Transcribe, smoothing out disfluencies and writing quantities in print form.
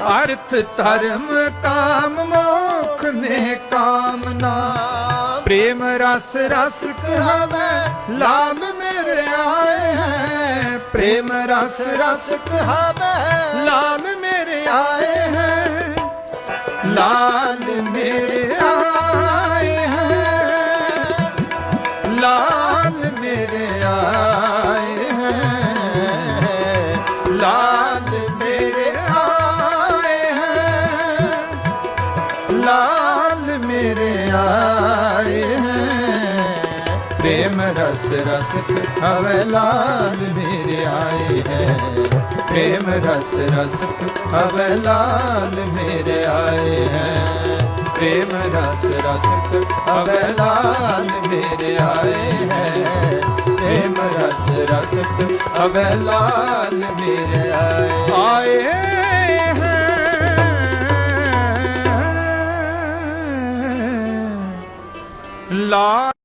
अर्थ धर्म काम मोक्ष ने कामना। प्रेम रस रस कहावे लाल मेरे आए हैं। प्रेम रस रस कहावे लाल मेरे आए हैं। लाल मेरे आए हैं। लाल मेरे आए हैं। लाल मेरे आए हैं। लाल मेरे आए हैं। प्रेम रस रस हवे लाल मेरे आए हैं। प्रेम रस रस हवे लाल मेरे आए हैं। प्रेम रस रस हवे लाल मेरे आए हैं। प्रेम रस रस हवे लाल मेरे आए हैं। लाल